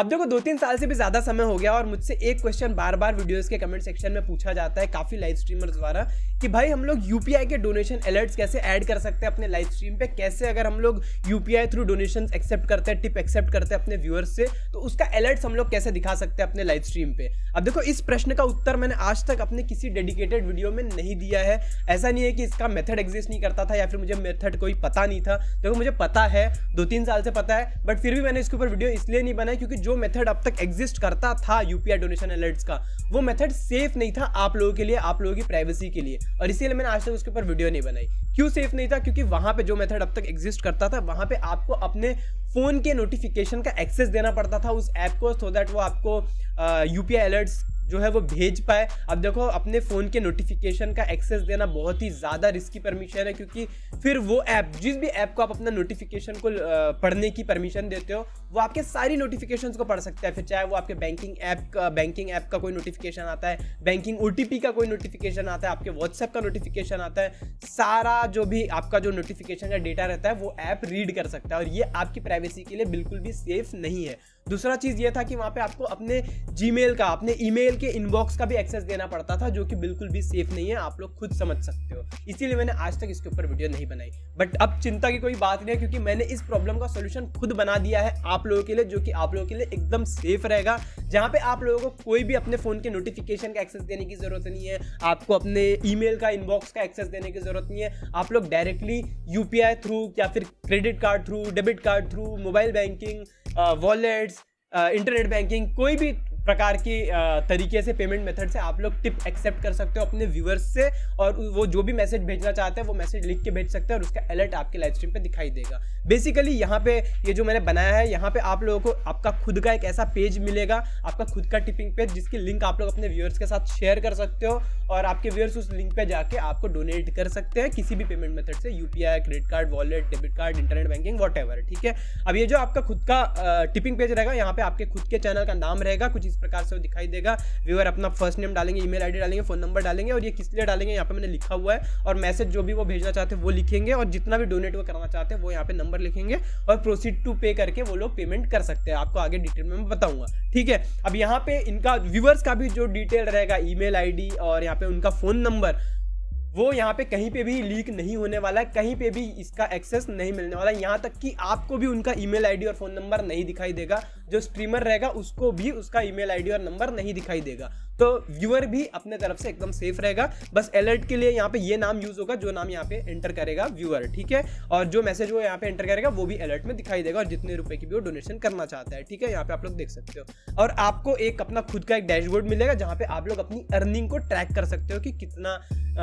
अब देखो 2-3 साल से भी ज़्यादा समय हो गया और मुझसे एक क्वेश्चन बार बार वीडियोस के कमेंट सेक्शन में पूछा जाता है काफ़ी लाइव स्ट्रीमर्स द्वारा कि भाई हम लोग यूपीआई के डोनेशन अलर्ट्स कैसे ऐड कर सकते हैं अपने लाइव स्ट्रीम पे, कैसे अगर हम लोग यूपीआई थ्रू डोनेशन एक्सेप्ट करते हैं, टिप एक्सेप्ट करते हैं अपने व्यूअर्स से, तो उसका अलर्ट्स हम लोग कैसे दिखा सकते हैं अपने लाइव स्ट्रीम पे। अब देखो इस प्रश्न का उत्तर मैंने आज तक अपने किसी डेडिकेटेड वीडियो में नहीं दिया है। ऐसा नहीं है कि इसका मेथड एग्जिस्ट नहीं करता था या फिर मुझे मेथड कोई पता नहीं था। देखो मुझे पता है, 2-3 साल से पता है, बट फिर भी मैंने इसके ऊपर वीडियो इसलिए नहीं बनाई क्योंकि जो मेथड अब तक एग्जिस्ट करता था यूपीआई डोनेशन अलर्ट्स का, वो मेथड सेफ नहीं था आप लोगों के लिए, आप लोगों की प्राइवेसी के लिए, और इसीलिए मैंने आज तक उसके ऊपर वीडियो नहीं बनाई। क्यों सेफ नहीं था? क्योंकि वहां पे जो मेथड अब तक एग्जिस्ट करता था वहां पे आपको अपने फोन के नोटिफिकेशन का एक्सेस देना पड़ता था उस ऐप को, सो दैट वो आपको यूपीआई अलर्ट्स जो है वो भेज पाए। अब देखो अपने फ़ोन के नोटिफिकेशन का एक्सेस देना बहुत ही ज़्यादा रिस्की परमिशन है, क्योंकि फिर वो ऐप, जिस भी ऐप को आप अपना नोटिफिकेशन को पढ़ने की परमिशन देते हो, वो आपके सारी नोटिफिकेशंस को पढ़ सकता है। फिर चाहे वो आपके बैंकिंग ऐप का कोई नोटिफिकेशन आता है, बैंकिंग ओटीपी का कोई नोटिफिकेशन आता है, आपके व्हाट्सएप का नोटिफिकेशन आता है, सारा जो भी आपका जो नोटिफिकेशन का डेटा रहता है वो ऐप रीड कर सकता है, और ये आपकी प्राइवेसी के लिए बिल्कुल भी सेफ नहीं है। दूसरा चीज़ ये था कि वहाँ पे आपको अपने जीमेल का, अपने ईमेल के इनबॉक्स का भी एक्सेस देना पड़ता था, जो कि बिल्कुल भी सेफ नहीं है, आप लोग खुद समझ सकते हो। इसीलिए मैंने आज तक इसके ऊपर वीडियो नहीं बनाई। बट अब चिंता की कोई बात नहीं है, क्योंकि मैंने इस प्रॉब्लम का सोल्यूशन खुद बना दिया है आप लोगों के लिए, जो कि आप लोगों के लिए एकदम सेफ रहेगा, जहाँ पे आप लोगों को कोई भी अपने फ़ोन के नोटिफिकेशन का एक्सेस देने की ज़रूरत नहीं है, आपको अपने ईमेल का इनबॉक्स का एक्सेस देने की ज़रूरत नहीं है। आप लोग डायरेक्टली यूपीआई थ्रू या फिर credit card through, debit card through, mobile banking, wallets, internet banking, कोई भी प्रकार की तरीके से पेमेंट मेथड से आप लोग टिप एक्सेप्ट कर सकते हो अपने व्यूअर्स से, और वो जो भी मैसेज भेजना चाहते हैं वो मैसेज लिख के भेज सकते हैं और उसका अलर्ट आपके लाइव स्ट्रीम पे दिखाई देगा। बेसिकली यहाँ पे ये जो मैंने बनाया है, यहाँ पे आप लोगों को आपका खुद का एक ऐसा पेज मिलेगा, आपका खुद का टिपिंग पेज, जिसकी लिंक आप लोग अपने व्यूअर्स के साथ शेयर कर सकते हो, और आपके व्यूअर्स उस लिंक पे जाके आपको डोनेट कर सकते हैं किसी भी पेमेंट मेथड से, UPI, credit card, wallet, debit card, internet banking, whatever. ठीक है, अब ये जो आपका खुद का टिपिंग पेज रहेगा, यहाँ पे आपके खुद के चैनल का नाम रहेगा, कुछ इस प्रकार से वो दिखाई देगा। व्यूअर अपना फर्स्ट नेम डालेंगे, ईमेल आईडी डालेंगे, फोन नंबर डालेंगे, और ये किस लिए डालेंगे यहाँ पे मैंने लिखा हुआ है, और मैसेज जो भी वो भेजना चाहते हैं वो लिखेंगे, और जितना भी डोनेट वो करना चाहते हैं वो यहाँ पे नंबर लिखेंगे, और प्रोसीड टू पे करके वो लोग पेमेंट कर सकते हैं। आपको आगे डिटेल में मैं बताऊंगा। ठीक है, अब यहाँ पे इनका व्यूअर्स का भी जो डिटेल रहेगा, ईमेल आईडी और यहाँ पे उनका फोन नंबर, वो यहाँ पे कहीं पे भी लीक नहीं होने वाला है, कहीं पे भी इसका एक्सेस नहीं मिलने वाला है। यहाँ तक कि आपको भी उनका ईमेल आईडी और फोन नंबर नहीं दिखाई देगा, जो स्ट्रीमर रहेगा उसको भी उसका ईमेल आईडी और नंबर नहीं दिखाई देगा। तो व्यूअर भी अपने तरफ से एकदम सेफ रहेगा। बस अलर्ट के लिए यहाँ पे ये नाम यूज होगा जो नाम यहाँ पे एंटर करेगा व्यूअर, ठीक है, और जो मैसेज वो यहाँ पे एंटर करेगा वो भी अलर्ट में दिखाई देगा, और जितने रुपए की भी वो डोनेशन करना चाहता है। ठीक है, यहाँ पे आप लोग देख सकते हो, और आपको एक अपना खुद का एक डैशबोर्ड मिलेगा जहाँ पे आप लोग अपनी अर्निंग को ट्रैक कर सकते हो कि कितना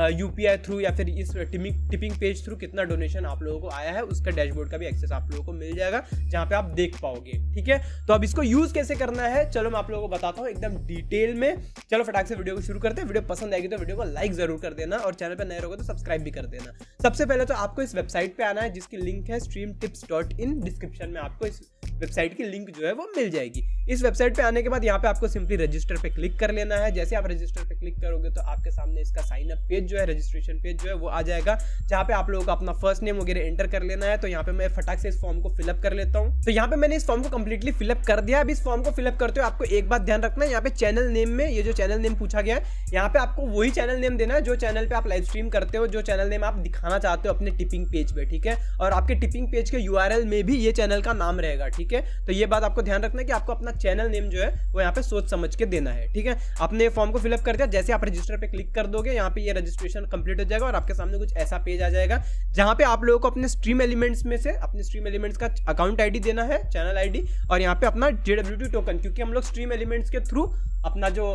यूपीआई थ्रू या फिर इस टिपिंग पेज थ्रू कितना डोनेशन आप लोगों को आया है, उसका डैशबोर्ड का भी एक्सेस आप लोगों को मिल जाएगा, जहाँ पे आप देख पाओगे। ठीक है, तो अब इसको यूज कैसे करना है चलो मैं आप लोगों को बताता हूँ एकदम डिटेल में। चलो फटाक से वीडियो को शुरू करते हैं। वीडियो पसंद आएगी तो वीडियो को लाइक जरूर कर देना, और चैनल पर नए रहोगे तो सब्सक्राइब भी कर देना। सबसे पहले तो आपको इस वेबसाइट पे आना है, जिसकी लिंक है streamtips.in। डिस्क्रिप्शन में आपको इस वेबसाइट की लिंक जो है वो मिल जाएगी। इस वेबसाइट पे आने के बाद यहाँ पे आपको सिंपली रजिस्टर पे क्लिक कर लेना है। जैसे आप रजिस्टर पे क्लिक करोगे तो आपके सामने इसका साइन अप पेज जो है, रजिस्ट्रेशन पेज जो है वो आ जाएगा, जहाँ पे आप लोगों को अपना फर्स्ट नेम वगैरह एंटर कर लेना है। तो यहाँ पे मैं फटाक से इस फॉर्म को फिलअप कर लेता हूँ। तो यहाँ पे मैंने इस फॉर्म को कंप्लीटली फिलअप कर दिया। अब इस फॉर्म को फिलअप करते हुए आपको एक बात ध्यान रखना है, यहाँ पे चैनल नेम में ये जो चैनल नेम पूछा गया है, यहाँ पे आपको वही चैनल नेम देना है जो चैनल पे आप लाइव स्ट्रीम करते हो, जो चैनल नेम आप दिखाना चाहते हो अपने टिपिंग पेज पे। ठीक है, और आपके टिपिंग पेज के यूआरएल में भी ये चैनल का नाम रहेगा। ठीक है, तो ये बात आपको ध्यान रखना है कि आपको अपना चैनल नेम जो है वो यहाँ पे सोच समझ के देना है। ठीक है, आपने फॉर्म को फिलअप कर दिया। जैसे आप रजिस्टर पे क्लिक कर दोगे, यहाँ पे ये रजिस्ट्रेशन कंप्लीट हो जाएगा, और आपके सामने कुछ ऐसा पेज आ जाएगा, जहाँ पे आप लोगों को अपने स्ट्रीम एलिमेंट्स में से अपने स्ट्रीम एलिमेंट्स का अकाउंट आईडी देना है, चैनल आईडी, और यहाँ पे अपना JWT टोकन, क्योंकि हम लोग स्ट्रीम एलिमेंट्स के थ्रू अपना जो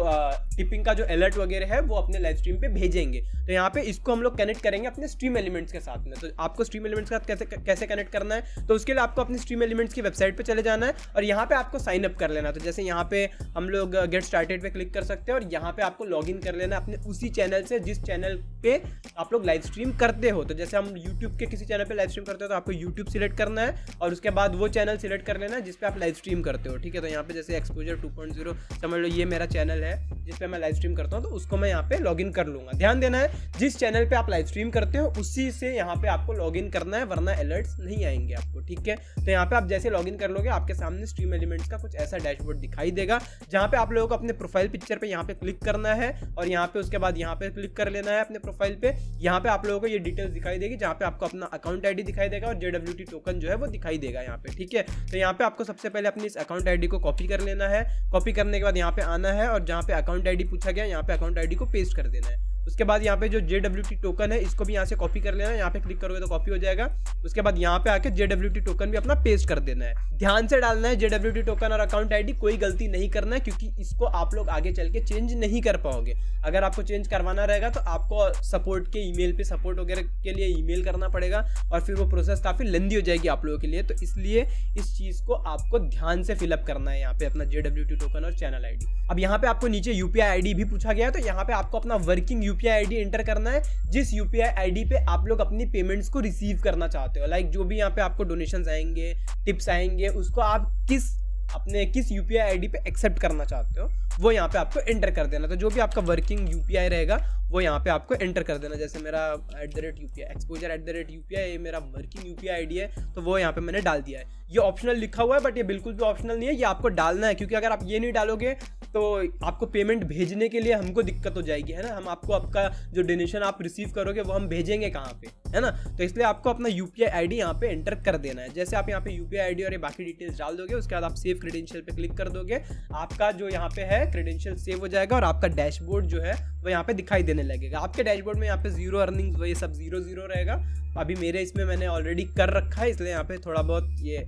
टिपिंग का जो अलर्ट वगैरह है वो अपने लाइव स्ट्रीम पे भेजेंगे। तो यहाँ पे इसको हम लोग कनेक्ट करेंगे अपने स्ट्रीम एलिमेंट्स के साथ में। तो आपको स्ट्रीम एलिमेंट्स के साथ कैसे कनेक्ट करना है, तो उसके लिए आपको अपने स्ट्रीम एलिमेंट्स की वेबसाइट पे चले जाना है, और यहाँ पे आपको साइन अप कर लेना है। तो जैसे यहाँ पे हम लोग गेट स्टार्टेड पे क्लिक कर सकते हैं, और यहाँ पे आपको लॉग इन कर लेना है अपने उसी चैनल से जिस चैनल पे आप लोग लाइव स्ट्रीम करते हो। तो जैसे हम यूट्यूब के किसी चैनल पे लाइव स्ट्रीम करते हो तो आपको यूट्यूब सिलेक्ट करना है, और उसके बाद वो चैनल सिलेक्ट कर लेना है जिस पे आप लाइव स्ट्रीम करते हो। ठीक है, तो यहाँ पे जैसे एक्सपोजर 2.0 समझ लो ये मेरा मेरा चैनल है जिस पे मैं लाइव स्ट्रीम करता हूँ, तो उसको मैं यहाँ पे लॉगिन कर लूँगा। ध्यान देना है, जिस चैनल पे आप लाइव स्ट्रीम करते हो उसी से यहाँ पे आपको लॉगिन करना है, वरना अलर्ट्स नहीं आएंगे आपको, ठीक है। तो यहाँ पे आप जैसे लॉगिन कर लोगे, आपके सामने स्ट्रीम एलिमेंट्स का कुछ ऐसा डैशबोर्ड दिखाई देगा, जहाँ पे आप लोगों को अपने प्रोफाइल पिक्चर पे यहाँ पे क्लिक करना है और यहाँ पे उसके बाद यहाँ पे क्लिक कर लेना है अपने प्रोफाइल पे। यहाँ पे आप लोगों को ये डिटेल्स दिखाई देगी, जहाँ पे आपको अपना अकाउंट आईडी दिखाई देगा और JWT टोकन जो है वो दिखाई देगा यहाँ पे, ठीक है। तो यहाँ पे आपको सबसे पहले अपनी इस अकाउंट आईडी को कॉपी कर लेना है। कॉपी करने के बाद यहाँ पे आना है और जहाँ पे अकाउंट आईडी पूछा गया, यहाँ पे अकाउंट आईडी को पेस्ट कर देना है। उसके बाद यहाँ पे जो JWT टोकन है इसको भी यहाँ से कॉपी कर लेना है। यहाँ पे क्लिक करोगे तो कॉपी हो जाएगा। उसके बाद यहाँ पे आके JWT टोकन भी अपना पेस्ट कर देना है। ध्यान से डालना है JWT टोकन और अकाउंट आईडी, कोई गलती नहीं करना है, क्योंकि इसको आप लोग आगे चल के चेंज नहीं कर पाओगे। अगर आपको चेंज करवाना रहेगा तो आपको सपोर्ट के ईमेल पे सपोर्ट वगैरह के लिए ईमेल करना पड़ेगा और फिर वो प्रोसेस काफ़ी लंबी हो जाएगी आप लोगों के लिए। तो इसलिए इस चीज़ को आपको ध्यान से फिलअप करना है यहाँ पे अपना JWT टोकन और चैनल आईडी। अब यहाँ पे आपको नीचे UPI आईडी भी पूछा गया है, तो यहाँ पे आपको अपना वर्किंग UPI आईडी एंटर करना है, जिस UPI आईडी पे आप लोग अपनी पेमेंट्स को रिसीव करना चाहते हो। लाइक जो भी यहाँ पे आपको डोनेशंस आएंगे, टिप्स आएंगे, उसको आप किस UPI आईडी पे एक्सेप्ट करना चाहते हो वो यहाँ पे आपको एंटर कर देना। तो जो भी आपका वर्किंग UPI रहेगा वो यहाँ पे आपको एंटर कर देना। जैसे मेरा @UPI एक्सपोजर @UPI ये मेरा वर्किंग UPI आईडी है, तो वो यहाँ पे मैंने डाल दिया है। ये ऑप्शनल लिखा हुआ है, बट ये बिल्कुल भी ऑप्शनल नहीं है, ये आपको डालना है, क्योंकि अगर आप ये नहीं डालोगे तो आपको पेमेंट भेजने के लिए हमको दिक्कत हो जाएगी, है ना। हम आपको आपका जो डोनेशन आप रिसीव करोगे वो हम भेजेंगे कहाँ पे, है ना। तो इसलिए आपको अपना UPI आईडी यहाँ पे एंटर कर देना है। जैसे आप यहाँ पे UPI आईडी और ये बाकी डिटेल्स डाल दोगे, उसके बाद आप सेव क्रेडेंशियल पे क्लिक कर दोगे, आपका जो यहाँ पे है क्रेडेंशियल सेव हो जाएगा और आपका डैशबोर्ड जो है वो यहाँ पे दिखाई देने लगेगा। आपके डैशबोर्ड में यहाँ पे 0 अर्निंग्स वो ये सब 0 रहेगा। अभी मेरे इसमें मैंने ऑलरेडी कर रखा है, इसलिए यहाँ पे थोड़ा बहुत ये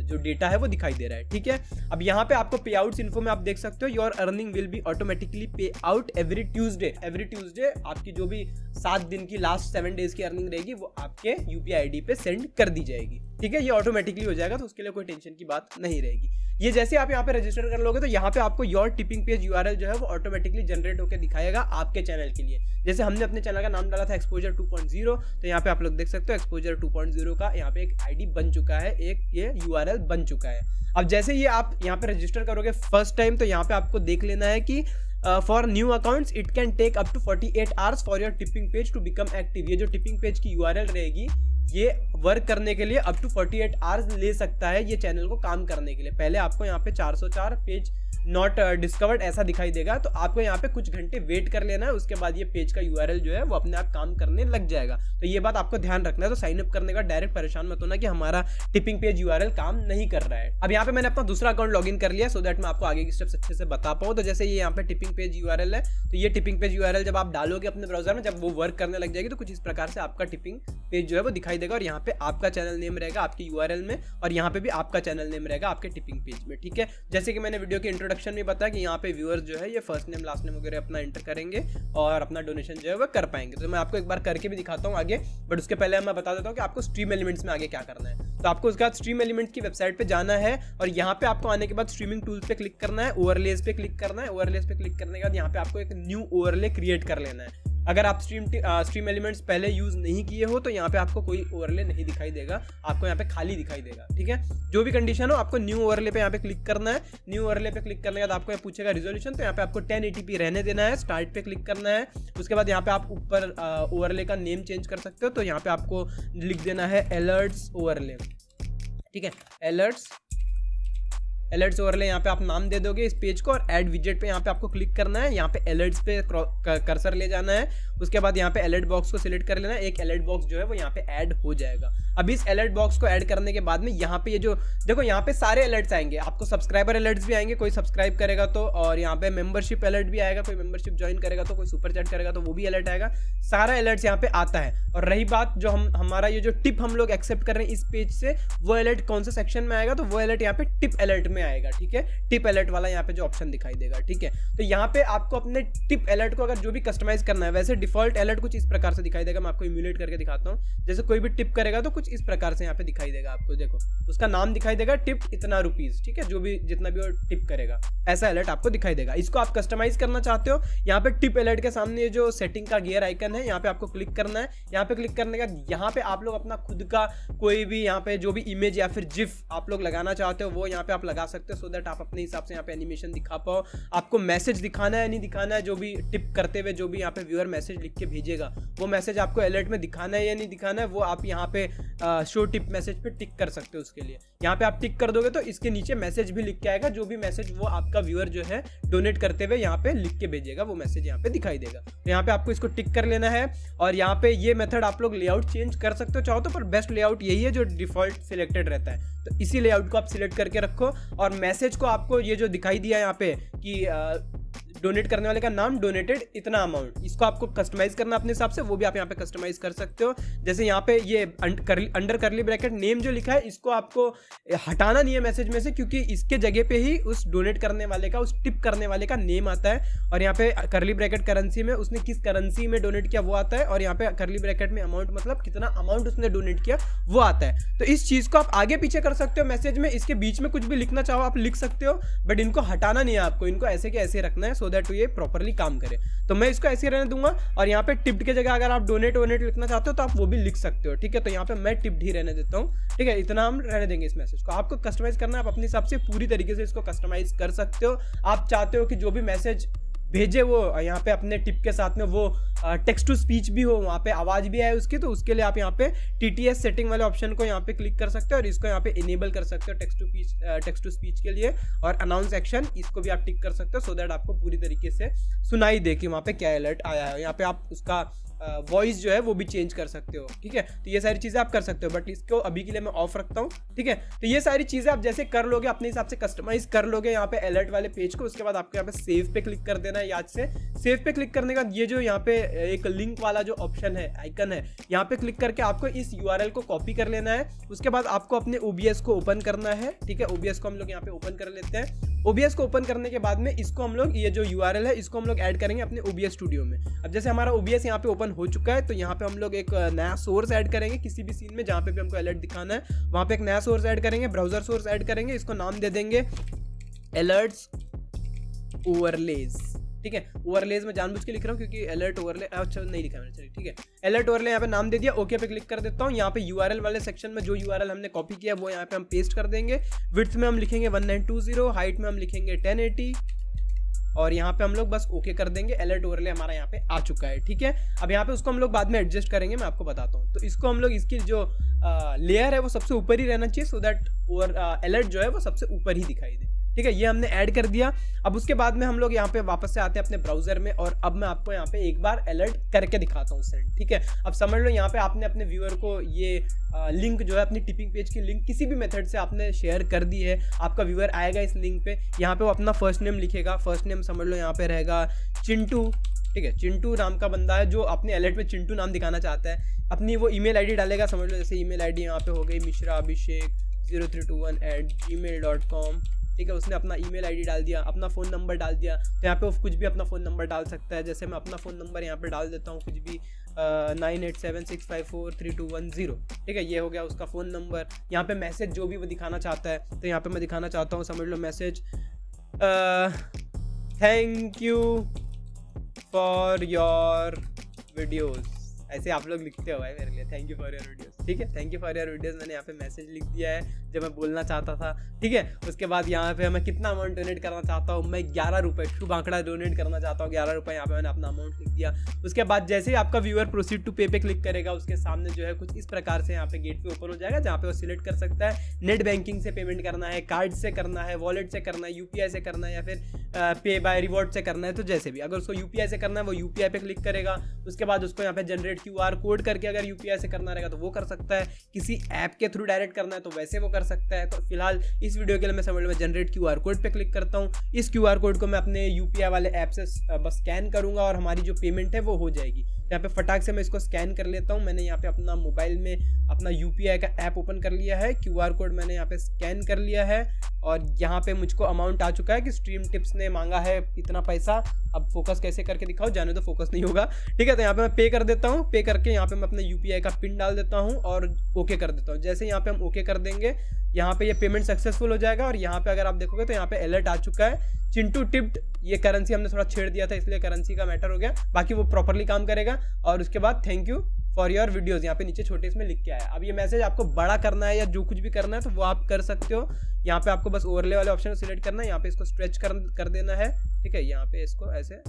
जो डेटा है वो दिखाई दे रहा है, ठीक है। अब यहाँ पे आपको पे आउट्स इन्फो में आप देख सकते हो, your earning will be automatically पे आउट एवरी ट्यूसडे आपकी जो भी 7 दिन की लास्ट 7 डेज की अर्निंग रहेगी वो आपके UPI आईडी पे सेंड कर दी जाएगी, ठीक है। ये ऑटोमेटिकली हो जाएगा, तो उसके लिए कोई टेंशन की बात नहीं रहेगी। ये जैसे आप यहाँ पे रजिस्टर कर लोगे तो यहाँ पे आपको योर टिपिंग पेज URL जो है वो ऑटोमेटिकली जनरेट होकर दिखाएगा आपके चैनल के लिए। जैसे हमने अपने चैनल का नाम डाला था एक्सपोजर 2.0, तो यहाँ पे आप लोग देख सकते हो एक्सपोजर 2.0 का यहाँ पे एक आईडी बन चुका है, एक ये URL बन चुका है। अब जैसे ये आप यहाँ पे रजिस्टर करोगे फर्स्ट टाइम, तो यहाँ पे आपको देख लेना है कि for new accounts it can take up to 48 hours for your tipping page to become active. ये जो टिपिंग पेज की URL रहेगी ये वर्क करने के लिए अप टू 48 आवर्स ले सकता है ये चैनल को काम करने के लिए। पहले आपको यहाँ पे 404 पेज नॉट डिस्कवर्ड ऐसा दिखाई देगा, तो आपको यहाँ पे कुछ घंटे वेट कर लेना है। उसके बाद ये पेज का URL जो है वो अपने आप काम करने लग जाएगा। तो ये बात आपको ध्यान रखना है। तो साइन अप करने का डायरेक्ट परेशान मत होना कि हमारा टिपिंग पेज URL काम नहीं कर रहा है। अब यहाँ पे मैंने अपना दूसरा अकाउंट लॉगिन कर लिया, सो दैट मैं आपको आगे की स्टेप्स अच्छे से बता पाऊँ। तो जैसे ये यहाँ पे टिपिंग पेज URL है, तो ये टिपिंग पेज URL जब आप डालोगे अपने ब्राउजर में, जब वो वर्क करने लग जाएगी तो कुछ इस प्रकार से आपका टिपिंग पेज जो है वो दिखाई देगा और यहाँ पे आपका चैनल नेम रहेगा आपकी URL में और यहाँ पे भी आपका चैनल नेम रहेगा आपके टिपिंग पेज में, ठीक है। जैसे कि मैंने वीडियो के इंट्रोडक्शन में बताया कि यहाँ पे व्यूअर्स जो है ये फर्स्ट नेम लास्ट नेम वगैरह अपना एंटर करेंगे और अपना डोनेशन जो है वो कर पाएंगे। तो मैं आपको एक बार करके भी दिखाता हूँ आगे, बट उसके पहले मैं बता देता हूँ कि आपको स्ट्रीम एलिमेंट्स में आगे क्या करना है। तो आपको उसके बाद स्ट्रीम एलिमेंट्स की वेबसाइट पे जाना है और यहाँ पे आपको आने के बाद स्ट्रीमिंग टूल्स पे क्लिक करना है, ओवरलेज पे क्लिक करना है। ओवरलेज पे क्लिक करने के बाद यहाँ पे आपको एक न्यू ओवरले क्रिएट कर लेना है। अगर आप स्ट्रीम एलिमेंट्स पहले यूज नहीं किए हो तो यहाँ पे आपको कोई ओवरले नहीं दिखाई देगा, आपको यहाँ पे खाली दिखाई देगा, ठीक है। जो भी कंडीशन हो आपको न्यू ओवरले पे यहाँ पे क्लिक करना है। न्यू ओवरले पे क्लिक करने के बाद आपको ये पूछेगा रिजोल्यूशन, तो यहाँ पे आपको 1080p रहने देना है। स्टार्ट पे क्लिक करना है। उसके बाद यहाँ पे आप ऊपर ओवरले का नेम चेंज कर सकते हो, तो यहाँ पे आपको लिख देना है अलर्ट्स ओवरले, ठीक है। अलर्ट्स ओवरले यहाँ पे आप नाम दे दोगे इस पेज को और ऐड विजेट पे यहाँ पे आपको क्लिक करना है। यहाँ पे अलर्ट्स पे कर्सर ले जाना है। उसके बाद यहाँ पे अलर्ट बॉक्स को सिलेक्ट कर लेना है। एक अलर्ट बॉक्स जो है वो यहाँ पे ऐड हो जाएगा। अब इस अलर्ट बॉक्स को ऐड करने के बाद में यहाँ पे ये जो देखो यहाँ पे सारे अलर्ट्स आएंगे, आपको सब्सक्राइबर अलर्ट्स भी आएंगे, कोई सब्सक्राइब करेगा तो, और यहाँ पे मेंबरशिप अलर्ट भी आएगा, कोई मेंबरशिप ज्वाइन करेगा तो, कोई सुपर चैट करेगा तो वो भी अलर्ट आएगा। सारा अलर्ट्स यहाँ पे आता है। और रही बात जो हमारा ये जो टिप हम लोग एक्सेप्ट कर रहे हैं इस पेज से, वो अलर्ट कौन से सेक्शन में आएगा, तो वो अलर्ट यहाँ पे टिप अलर्ट में आएगा, ठीक है। टिप अलर्ट वाला यहाँ पे जो ऑप्शन दिखाई देगा, ठीक है। तो यहाँ पे आपको अपने टिप अलर्ट को अगर जो भी कस्टमाइज करना है, वैसे डिफॉल्ट अलर्ट कुछ इस प्रकार से दिखाई देगा। मैं आपको इम्यूलेट करके दिखाता हूँ। जैसे कोई भी टिप करेगा तो कुछ इस प्रकार से यहाँ पे दिखाई देगा आपको, देखो उसका नाम दिखाई देगा टिप इतना रुपीज, ठीक है। जो भी जितना भी वो टिप करेगा ऐसा अलर्ट आपको दिखाई देगा। इसको आप कस्टमाइज करना चाहते हो, यहाँ पे टिप अलर्ट के सामने जो सेटिंग का गियर आइकन है यहाँ पे आपको क्लिक करना है। यहाँ पे क्लिक करने के बाद यहाँ पे आप लोग अपना खुद का कोई भी यहाँ पे जो भी इमेज या फिर जिफ आप लोग लगाना चाहते हो वो यहाँ पे आप लगा सकते हो, सो दैट आप अपने हिसाब से यहाँ पे एनिमेशन दिखा पाओ। आपको मैसेज दिखाना है नहीं दिखाना है, जो भी टिप करते हुए जो भी यहाँ पे व्यूअर मैसेज लिख के भेजेगा वो मैसेज आपको अलर्ट में दिखाना है या नहीं दिखाना है, वो आप यहाँ पे शो टिप मैसेज पे टिक कर सकते हो। उसके लिए यहाँ पे आप टिक कर दोगे तो इसके नीचे मैसेज भी लिख के आएगा, जो भी मैसेज वो आपका व्यूअर जो है डोनेट करते हुए यहाँ पे लिख के भेजेगा वो मैसेज यहाँ पे दिखाई देगा। तो यहाँ पे आपको इसको टिक कर लेना है। और यहाँ पे ये मेथड आप लोग लेआउट चेंज कर सकते हो चाहो तो, पर बेस्ट लेआउट यही है जो डिफॉल्ट सिलेक्टेड रहता है, तो इसी लेआउट को आप सिलेक्ट करके रखो। और मैसेज को आपको ये जो दिखाई दिया यहाँ पे कि डोनेट करने वाले का नाम, डोनेटेड इतना अमाउंट, इसको आपको कस्टमाइज करना अपने हिसाब से, वो भी आप यहाँ पे कस्टमाइज कर सकते हो। जैसे यहाँ पे ये अंडर करली ब्रैकेट नेम जो लिखा है इसको आपको हटाना नहीं है मैसेज में से, क्योंकि इसके जगह पे ही उस डोनेट करने वाले का, उस टिप करने वाले का नेम आता है। और यहाँ पे करली ब्रैकेट करेंसी में उसने किस करेंसी में डोनेट किया वो आता है, और यहाँ पे करली ब्रैकेट में अमाउंट मतलब कितना अमाउंट उसने डोनेट किया वो आता है। तो इस चीज को आप आगे पीछे कर सकते हो मैसेज में, इसके बीच में कुछ भी लिखना चाहो आप लिख सकते हो, बट इनको हटाना नहीं है आपको, इनको ऐसे के ऐसे रखना है, सो दैट ये प्रॉपर्ली काम करे। तो मैं इसको ऐसे रहने दूंगा। और यहाँ पे टिप्ड के जगह अगर आप डोनेट लिखना चाहते हो तो आप वो भी लिख सकते हो, ठीक है। तो यहाँ पे मैं टिप्ड ही रहने देता हूँ, ठीक है, इतना हम रहने देंगे इस मैसेज को। आपको कस्टमाइज करना है, आप अपने हिसाब से पूरी तरीके से इसको कस्टमाइज कर सकते हो। आप चाहते हो कि जो भी मैसेज भेजे वो यहाँ पे अपने टिप के साथ में वो टेक्स्ट टू स्पीच भी हो, वहाँ पे आवाज़ भी आए उसकी, तो उसके लिए आप यहाँ पे TTS सेटिंग वाले ऑप्शन को यहाँ पे क्लिक कर सकते हो और इसको यहाँ पे इनेबल कर सकते हो टेक्स्ट टू स्पीच के लिए। और अनाउंस एक्शन इसको भी आप टिक कर सकते हो, सो दैट आपको पूरी तरीके से सुनाई दे कि वहाँ पे क्या अलर्ट आया है। यहाँ पे आप उसका वॉइस जो है वो भी चेंज कर सकते हो, ठीक है। तो ये सारी चीज़ें आप कर सकते हो, बट इसको अभी के लिए मैं ऑफ रखता हूँ, ठीक है। तो ये सारी चीज़ें आप जैसे कर लोगे, अपने हिसाब से कस्टमाइज कर लोगे यहाँ पे अलर्ट वाले पेज को। उसके बाद आपको यहाँ पे सेव पे क्लिक कर देना है। याद से सेव पे क्लिक करने के बाद ये जो यहाँ पे एक लिंक वाला जो ऑप्शन है, आइकन है, यहाँ पे क्लिक करके आपको इस URL को कॉपी कर लेना है। उसके बाद आपको अपने OBS को ओपन करना है, ठीक है। OBS को हम लोग यहाँ पे ओपन कर लेते हैं। OBS को ओपन करने के बाद में इसको हम लोग, ये जो URL है इसको हम लोग ऐड करेंगे अपने OBS स्टूडियो में। अब जैसे हमारा OBS यहाँ पे ओपन हो चुका है, तो यहाँ पे हम लोग एक नया सोर्स ऐड करेंगे किसी भी सीन में जहाँ पे भी हमको अलर्ट दिखाना है, वहाँ पे एक नया सोर्स ऐड करेंगे, ब्राउजर सोर्स ऐड करेंगे। इसको नाम दे देंगे अलर्ट्स ओवरलेज, ठीक है। ओवरलेज में जानबूझ के लिख रहा हूँ क्योंकि अलर्ट ओवरले अच्छा नहीं लिखा मैंने, चलिए ठीक है। अलर्ट ओवरले यहाँ पे नाम दे दिया, ओके पे क्लिक कर देता हूँ। यहाँ पे URL वाले सेक्शन में जो URL हमने कॉपी किया वो यहाँ पे हम पेस्ट कर देंगे। विड्थ में हम लिखेंगे 1920, हाइट में हम लिखेंगे 1080 और यहाँ पे हम लोग बस ओके कर देंगे। अलर्ट ओवरले हमारा यहाँ पे आ चुका है, ठीक है। अब यहाँ पे उसको हम लोग बाद में एडजस्ट करेंगे, मैं आपको बताता हूँ। तो इसको हम लोग, इसकी जो लेयर है वो सबसे ऊपर ही रहना चाहिए, सो दैट अलर्ट जो है वो सबसे ऊपर ही दिखाई दे, ठीक है। ये हमने ऐड कर दिया। अब उसके बाद में हम लोग यहाँ पे वापस से आते हैं अपने ब्राउजर में, और अब मैं आपको यहाँ पे एक बार अलर्ट करके दिखाता हूँ सेंड, ठीक है। अब समझ लो यहाँ पे आपने अपने व्यूअर को ये लिंक जो है अपनी टिपिंग पेज की लिंक किसी भी मेथड से आपने शेयर कर दी है। आपका व्यूअर आएगा इस लिंक पे, यहाँ पे वो अपना फर्स्ट नेम लिखेगा। फर्स्ट नेम समझ लो यहाँ पे रहेगा चिंटू, ठीक है। चिंटू नाम का बंदा है जो अपने अलर्ट में चिंटू नाम दिखाना चाहता है। अपनी वो ईमेल आईडी डालेगा, समझ लो जैसे ईमेल आईडी यहाँ पे हो गई mishraabhishek0321@gmail.com, ठीक है। उसने अपना ईमेल आईडी डाल दिया, अपना फ़ोन नंबर डाल दिया। तो यहाँ पे वो कुछ भी अपना फ़ोन नंबर डाल सकता है। जैसे मैं अपना फ़ोन नंबर यहाँ पे डाल देता हूँ कुछ भी 9876543210, ठीक है। ये हो गया उसका फ़ोन नंबर। यहाँ पे मैसेज जो भी वो दिखाना चाहता है, तो यहाँ पे मैं दिखाना चाहता हूँ, समझ लो message thank you for your videos, ऐसे आप लोग लिखते हो भाई मेरे लिए, thank you for your videos, ठीक है। Thank you for your videos मैंने यहाँ पे मैसेज लिख दिया है जब मैं बोलना चाहता था, ठीक है। उसके बाद यहाँ पे मैं कितना अमाउंट डोनेट करना चाहता हूँ, मैं 11 रुपये, शुभ आंकड़ा डोनेट करना चाहता हूँ 11 रुपये, यहाँ पे मैंने अपना अमाउंट लिख दिया। उसके बाद जैसे ही आपका व्यूअर प्रोसीड टू पे पे क्लिक करेगा, उसके सामने जो है कुछ इस प्रकार से यहाँ पे गेट पे ओपन हो जाएगा, जहाँ पे वो सिलेक्ट कर सकता है नेट बैंकिंग से पेमेंट करना है, कार्ड से करना है, वॉलेट से करना है, UPI से करना है, या फिर पे बाय रिवॉर्ड से करना है। तो जैसे भी अगर उसको UPI से करना है वो UPI पे क्लिक करेगा। उसके बाद उसको यहाँ पे जनरेट QR कोड करके अगर UPI से करना रहेगा तो वो कर सकता है। किसी ऐप के थ्रू डायरेक्ट करना है तो वैसे वो कर सकता है। तो फिलहाल इस वीडियो के लिए मैं समझ लो मैं जनरेट QR कोड पे क्लिक करता हूँ। इस QR कोड को मैं अपने UPI वाले ऐप से बस स्कैन करूँगा और हमारी जो पेमेंट है वो हो जाएगी। यहाँ पे फटाक से मैं इसको स्कैन कर लेता हूँ। मैंने यहाँ पे अपना मोबाइल में अपना UPI का ऐप ओपन कर लिया है, QR कोड मैंने यहाँ पे स्कैन कर लिया है और यहाँ पे मुझको अमाउंट आ चुका है कि स्ट्रीम टिप्स ने मांगा है इतना पैसा। अब फोकस कैसे करके दिखाओ, जाने दो फोकस नहीं होगा, ठीक है। तो यहाँ पे मैं पे कर देता हूँ। पे करके यहाँ पे मैं अपने UPI का पिन डाल देता हूँ और ओके कर देता हूँ। जैसे यहाँ पे हम ओके कर देंगे, यहाँ पे ये पेमेंट सक्सेसफुल हो जाएगा और यहाँ पे अगर आप देखोगे तो यहाँ पे अलर्ट आ चुका है चिंटू टिप्ड। ये करेंसी हमने थोड़ा छेड़ दिया था इसलिए करेंसी का मैटर हो गया, बाकी वो प्रॉपरली काम करेगा। और उसके बाद thank you for your videos, यहाँ पे नीचे छोटे इसमें लिख के आया। अब ये मैसेज आपको बड़ा करना है या जो कुछ भी करना है तो वो आप कर सकते हो। यहाँ पे आपको बस ओवरले वाले ऑप्शन को सिलेक्ट करना है, यहाँ पे इसको स्ट्रेच कर देना है, ठीक है। यहाँ पे इसको ऐसे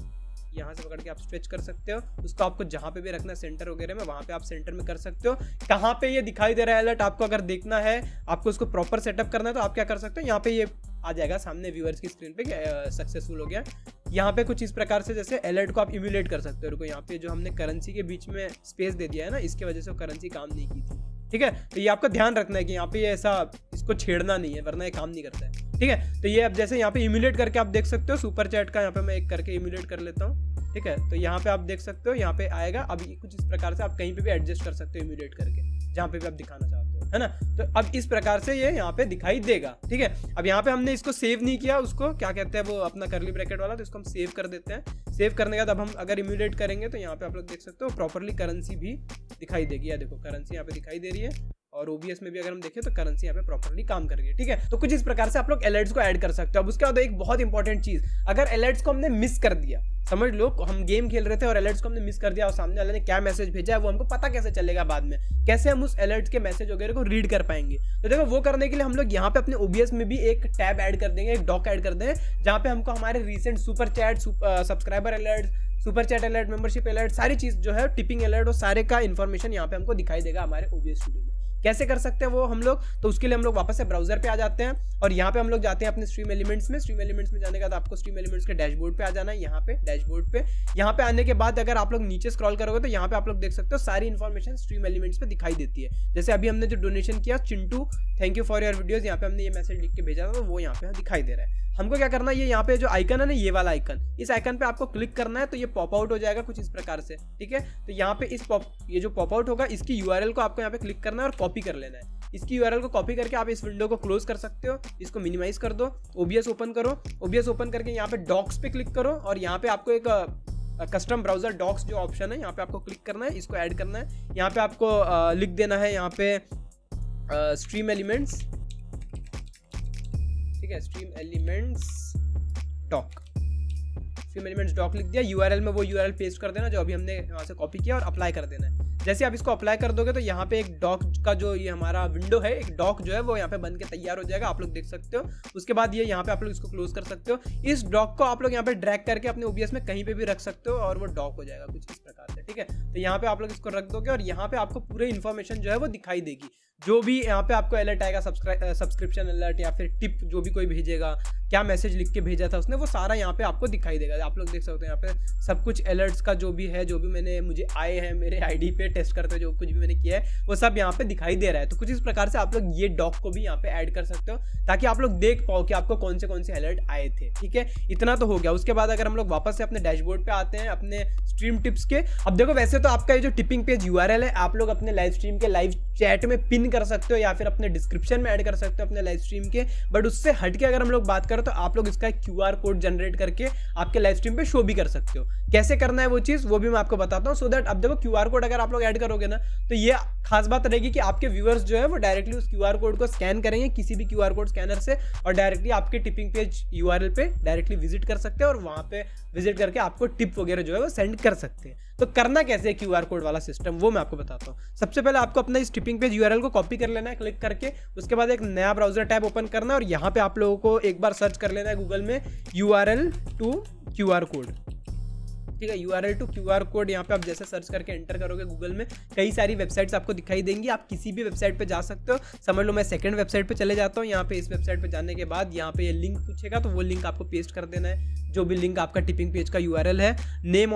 यहाँ से पकड़ के आप स्ट्रेच कर सकते हो। उसको आपको जहाँ पे भी रखना है सेंटर वगैरह में, वहाँ पे आप सेंटर में कर सकते हो। कहाँ पे ये दिखाई दे रहा है अलर्ट, आपको अगर देखना है, आपको उसको प्रॉपर सेटअप करना है तो आप क्या कर सकते हो, यहाँ पे ये आ जाएगा सामने व्यूअर्स की स्क्रीन पे कि सक्सेसफुल हो गया। यहाँ पे कुछ इस प्रकार से जैसे अलर्ट को आप इम्यूलेट कर सकते हो। रुको, यहाँ पे जो हमने करेंसी के बीच में स्पेस दे दिया है ना, इसके वजह से वो करेंसी काम नहीं की थी, ठीक है। तो ये आपका ध्यान रखना है कि यहाँ पे ये ऐसा इसको छेड़ना नहीं है, वरना ये काम नहीं करता है, ठीक है। तो ये अब जैसे यहाँ पे इम्यूलेट करके आप देख सकते हो, सुपर चैट का यहाँ पे मैं एक करके इम्यूलेट कर लेता हूँ, ठीक है। तो यहाँ पे आप देख सकते हो, यहाँ पे आएगा। अब ये कुछ इस प्रकार से आप कहीं पे भी एडजस्ट कर सकते हो इम्यूलेट करके, जहाँ पे भी आप दिखाना चाहते हो, है ना। तो अब इस प्रकार से ये यहाँ पे दिखाई देगा, ठीक है। अब यहाँ पे हमने इसको सेव नहीं किया, उसको क्या कहते हैं वो अपना करली ब्रैकेट वाला, तो इसको हम सेव कर देते हैं। सेव करने के बाद अब हम अगर इम्यूलेट करेंगे तो यहाँ पे आप लोग देख सकते हो प्रॉपरली करेंसी भी दिखाई देगी। या देखो करेंसी यहाँ पे दिखाई दे रही है, और OBS में भी अगर हम देखें तो करेंसी यहाँ पे प्रॉपर्ली काम कर रही है, ठीक है। तो कुछ इस प्रकार से आप लोग अलर्ट्स को ऐड कर सकते हो। अब उसके बाद एक बहुत इंपॉर्टेंट चीज, अगर अलर्ट्स को हमने मिस कर दिया, समझ लो हम गेम खेल रहे थे और अलर्ट्स को हमने मिस कर दिया और सामने वाले ने क्या मैसेज भेजा है वो हमको पता कैसे चलेगा बाद में, कैसे हम उस अलर्ट्स के मैसेज वगैरह को रीड कर पाएंगे। तो देखो वो करने के लिए हम लोग यहाँ पे अपने OBS में भी एक टैब ऐड कर देंगे, एक डॉक ऐड कर देंगे, जहाँ पे हमको हमारे recent super chat, subscriber alert, super chat alert, membership alert, सारी चीज जो है टिपिंग अलर्ट, वो सारे का इन्फॉर्मेशन यहाँ पे हमको दिखाई देगा हमारे OBS स्टूडियो में। कैसे कर सकते हैं वो हम लोग, तो उसके लिए हम लोग वापस से ब्राउजर पे आ जाते हैं और यहाँ पे हम लोग जाते हैं अपने स्ट्रीम एलिमेंट्स में। स्ट्रीम एलिमेंट्स में जाने के बाद आपको स्ट्रीम एलिमेंट्स के डैशबोर्ड पे आ जाना है। यहाँ पे डैशबोर्ड पे, यहाँ पे आने के बाद अगर आप लोग नीचे स्क्रॉल करोगे तो यहाँ पे आप लोग देख सकते हो सारी इन्फॉर्मेशन स्ट्रीम एलिमेंट्स पे दिखाई देती है। जैसे अभी हमने जो डोनेशन किया Chintu, thank you for your videos, यहाँ पे हमने ये मैसेज लिख के भेजा था तो वो यहाँ पे दिखाई दे रहा है। हमको क्या करना है, ये यहाँ पे जो आइकन है ना, ये वाला आइकन, इस आइकन पे आपको क्लिक करना है तो ये पॉप आउट हो जाएगा कुछ इस प्रकार से, ठीक है। तो यहाँ पे ये जो पॉप आउट होगा इसकी URL को आपको यहाँ पे क्लिक करना है और कॉपी कर लेना है। इसकी URL को कॉपी करके आप इस विंडो को क्लोज कर सकते हो, इसको मिनिमाइज कर दो, OBS ओपन करो, OBS ओपन करके यहाँ पे डॉक्स पे क्लिक करो और यहाँ पे आपको एक कस्टम ब्राउजर डॉक्स जो ऑप्शन है यहाँ पे आपको क्लिक करना है, इसको ऐड करना है। यहाँ पे आपको लिख देना है यहाँ पे स्ट्रीम एलिमेंट्स, ठीक है, स्ट्रीम एलिमेंट्स डॉक लिख दिया। URL में वो URL पेस्ट कर देना जो अभी हमने वहाँ से कॉपी किया और अप्लाई कर देना है। जैसे आप इसको अप्लाई कर दोगे तो यहाँ पे एक डॉक का जो ये हमारा विंडो है, एक डॉक जो है वो यहाँ पे बन के तैयार हो जाएगा, आप लोग देख सकते हो। उसके बाद ये यहाँ पे आप लोग इसको क्लोज कर सकते हो। इस डॉक को आप लोग यहाँ पे ड्रैग करके अपने OBS में कहीं पे भी रख सकते हो और वो डॉक हो जाएगा कुछ इस प्रकार से, ठीक है। तो यहाँ पे आप लोग इसको रख दोगे और यहाँ पे आपको पूरे इन्फॉर्मेशन जो है वो दिखाई देगी। जो भी यहाँ पे आपको अलर्ट आएगा, सब्सक्रिप्शन अलर्ट या फिर टिप जो भी कोई भेजेगा, क्या मैसेज लिख के भेजा था उसने, वो सारा यहाँ पे आपको दिखाई देगा। आप लोग देख सकते हो यहाँ पे सब कुछ अलर्ट्स का जो भी है, जो भी मुझे आए हैं मेरे ID पे टेस्ट करते हुए, जो कुछ भी मैंने किया है वो सब यहाँ पे दिखाई दे रहा है। तो कुछ इस प्रकार से आप लोग ये डॉक को भी यहाँ पे ऐड कर सकते हो ताकि आप लोग देख पाओ कि आपको कौन से अलर्ट आए थे, ठीक है। इतना तो हो गया। उसके बाद अगर हम लोग वापस से अपने डैशबोर्ड पे आते हैं अपने स्ट्रीम टिप्स के, अब देखो वैसे तो आपका ये जो टिपिंग पेज URL है आप लोग अपने लाइव स्ट्रीम के लाइव चैट में पिन कर सकते हो या फिर अपने डिस्क्रिप्शन में ऐड कर सकते हो अपने लाइव स्ट्रीम के। बट उससे हट के अगर हम लोग बात करें तो आप लोग इसका एक QR कोड जनरेट करके आपके लाइव स्ट्रीम पे शो भी कर सकते हो। कैसे करना है वो चीज वो भी मैं आपको बताता हूँ, सो दैट अब देखो QR कोड अगर आप लोग ऐड करोगे ना तो ये खास बात रहेगी कि आपके व्यूअर्स जो है वो डायरेक्टली उस QR कोड को स्कैन करेंगे किसी भी QR कोड स्कैनर से और डायरेक्टली आपके टिपिंग पेज URL पे डायरेक्टली विजिट कर सकते हैं और वहां पे विजिट करके आपको टिप वगैरह जो है वो सेंड कर सकते हैं। तो करना कैसे है QR कोड वाला सिस्टम वो मैं आपको बताता हूँ। सबसे पहले आपको अपना इस टिपिंग पेज URL को कॉपी कर लेना है क्लिक करके, उसके बाद एक नया ब्राउजर टैब ओपन करना है और यहाँ पे आप लोगों को एक बार सर्च कर लेना है गूगल में URL टू QR कोड, ठीक है। URL टू QR कोड यहाँ पे आप जैसे सर्च करके एंटर करोगे गूगल में कई सारी वेबसाइट्स आपको दिखाई देंगी। आप किसी भी वेबसाइट पे जा सकते हो। समझ लो मैं सेकंड वेबसाइट पे चले जाता हूँ। यहाँ पे इस वेबसाइट पे जाने के बाद यहाँ पे ये लिंक पूछेगा तो वो लिंक आपको पेस्ट कर देना है, जो भी लिंक आपका टिपिंग पेज का URL है। नेम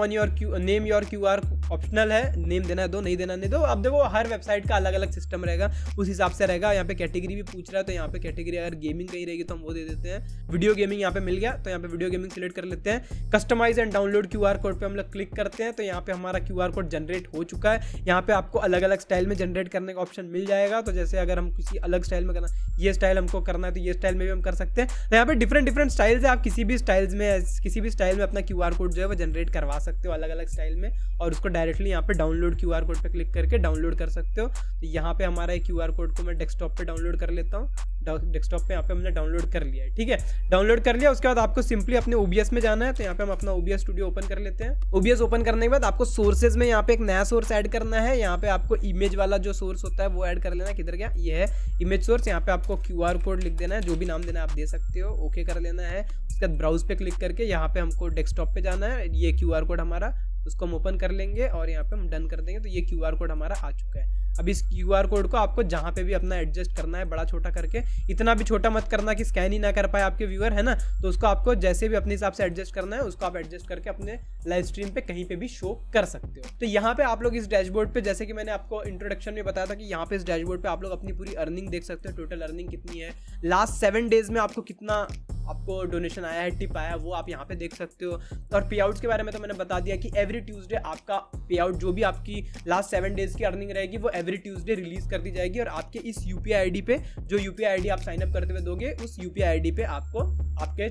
योर QR ऑप्शनल है, नेम देना है दो, नहीं देना नहीं दो। अब देखो हर वेबसाइट का अलग अलग सिस्टम रहेगा, उस हिसाब से रहेगा। यहाँ पे कैटेगरी भी पूछ रहा है तो यहाँ पे कैटेगरी अगर गेमिंग कहीं रहेगी तो हम वो दे देते हैं। वीडियो गेमिंग यहाँ पे मिल गया तो यहाँ पे वीडियो गेमिंग सिलेक्ट कर लेते हैं। Customise and download QR code पे हम लोग क्लिक करते हैं तो यहाँ पे हमारा QR कोड जनरेट हो चुका है। यहाँ पे आपको अलग अलग स्टाइल में जनरेट करने का ऑप्शन मिल जाएगा। तो जैसे अगर हम किसी अलग स्टाइल में करना, ये स्टाइल हमको करना है तो ये स्टाइल में भी हम कर सकते हैं। तो यहाँ पे डिफरेंट स्टाइल्स है, आप किसी भी स्टाइल्स में किसी भी स्टाइल में अपना QR कोड जो है वो जनरेट करवा सकते हो अलग अलग स्टाइल में, और उसको डायरेक्टली यहाँ पे डाउनलोड QR कोड पे क्लिक करके डाउनलोड कर सकते हो। तो यहाँ पे हमारा एक QR कोड को मैं डेस्कटॉप पे डाउनलोड कर लेता हूँ। डेस्कटॉप पे यहाँ पे हमने डाउनलोड कर लिया है, ठीक है। डाउनलोड कर लिया, उसके बाद आपको सिंपली अपने OBS में जाना है। तो यहाँ पे हम अपना OBS स्टूडियो ओपन कर लेते हैं। OBS ओपन करने के बाद आपको सोर्सेज में यहाँ पे एक नया सोर्स ऐड करना है। यहाँ पे आपको इमेज वाला जो सोर्स होता है वो ऐड कर लेना है। किधर गया, ये है इमेज सोर्स। यहाँ पे आपको QR कोड लिख देना है, जो भी नाम देना है आप दे सकते हो, ओके कर लेना है। उसके बाद ब्राउज पे क्लिक करके यहाँ पे हमको डेस्कटॉप पे जाना है। ये QR कोड हमारा, उसको हम ओपन कर लेंगे और यहाँ पे हम डन कर देंगे। तो ये QR कोड हमारा आ चुका है। अब इस QR कोड को आपको जहाँ पे भी अपना एडजस्ट करना है, बड़ा छोटा करके, इतना भी छोटा मत करना कि स्कैन ही ना कर पाए आपके व्यूअर, है ना। तो उसको आपको जैसे भी अपने हिसाब से एडजस्ट करना है, उसको आप एडजस्ट करके अपने लाइव स्ट्रीम पे कहीं पे भी शो कर सकते हो। तो यहाँ पे आप लोग इस डैशबोर्ड पे, जैसे कि मैंने आपको इंट्रोडक्शन में बताया था कि यहाँ पे इस डैशबोर्ड पे आप लोग अपनी पूरी अर्निंग देख सकते हो। टोटल अर्निंग कितनी है, लास्ट 7 डेज में आपको कितना आपको डोनेशन आया है, टिप आया है, वो आप यहाँ पे देख सकते हो। और पे आउट्स के बारे में तो मैंने बता दिया कि एवरी ट्यूसडे आपका पे आउट, जो भी आपकी लास्ट 7 डेज की अर्निंग रहेगी, वो एवरी ट्यूसडे रिलीज कर दी जाएगी। और आपके इस UPI ID पे, जो UPI ID आप साइन अप करते हुए दोगे, उस UPI ID पे आपको आपके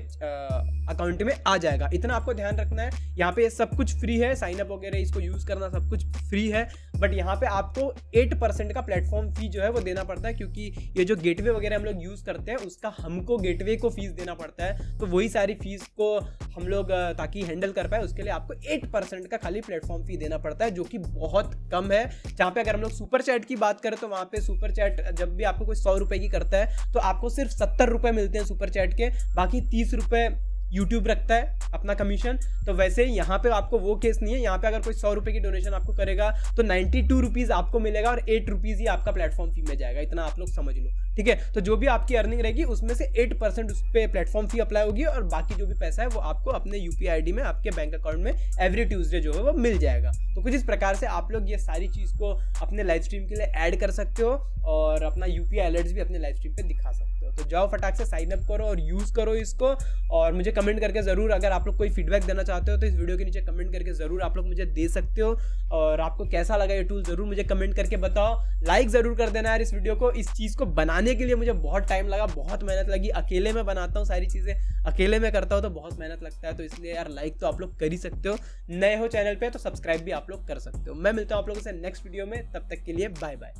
अकाउंट में आ जाएगा। इतना आपको ध्यान रखना है। यहाँ पे सब कुछ फ्री है, साइन अप वगैरह इसको यूज करना सब कुछ फ्री है। बट यहाँ पे आपको 8% का प्लेटफॉर्म फी जो है वो देना पड़ता है, क्योंकि ये जो गेटवे वगैरह हम लोग यूज करते हैं उसका हमको गेटवे को फीस देना पड़ता है। तो वही सारी फीस को हम लोग ताकि हैंडल कर पाए, उसके लिए आपको 8% का खाली प्लेटफॉर्म फी देना पड़ता है, जो कि बहुत कम है। जहाँ पे अगर हम लोग सुपर चैट की बात करें तो वहाँ पे सुपर चैट जब भी आपको कोई 100 रुपए की करता है तो आपको सिर्फ 70 रुपए मिलते हैं सुपर चैट के, बाकी 30 रुपए यूट्यूब रखता है अपना कमीशन। तो वैसे ही यहाँ पे आपको वो केस नहीं है। यहाँ पे अगर कोई 100 रुपए की डोनेशन आपको करेगा तो 92 रुपीज़ आपको मिलेगा और 8 रुपीज़ ही आपका प्लेटफॉर्म फी में जाएगा। इतना आप लोग समझ लो, ठीक है। तो जो भी आपकी अर्निंग रहेगी उसमें से 8% उस पर प्लेटफॉर्म फी अप्लाई होगी, और बाकी जो भी पैसा है वो आपको अपने UPI ID में, आपके बैंक अकाउंट में एवरी ट्यूसडे जो है वो मिल जाएगा। तो कुछ इस प्रकार से आप लोग ये सारी चीज़ को अपने लाइव स्ट्रीम के लिए ऐड कर सकते हो और अपना UPI अलर्ट्स भी अपने लाइव स्ट्रीम पे दिखा सकते हो। तो जाओ फटाक से साइन अप करो और यूज़ करो इसको। और मुझे कमेंट करके ज़रूर, अगर आप लोग कोई फीडबैक देना चाहते हो तो इस वीडियो के नीचे कमेंट करके ज़रूर आप लोग मुझे दे सकते हो। और आपको कैसा लगा ये टूल ज़रूर मुझे कमेंट करके बताओ। लाइक ज़रूर कर देना यार इस वीडियो को। इस चीज़ को बनाने के लिए मुझे बहुत टाइम लगा, बहुत मेहनत लगी। अकेले में बनाता हूँ सारी चीज़ें, अकेले में करता हूँ तो बहुत मेहनत लगता है। तो इसलिए यार लाइक तो आप लोग कर ही सकते हो। नए हो चैनल पे तो सब्सक्राइब भी आप लोग कर सकते हो। मैं मिलता हूँ आप लोगों से नेक्स्ट वीडियो में, तब तक के लिए बाय बाय।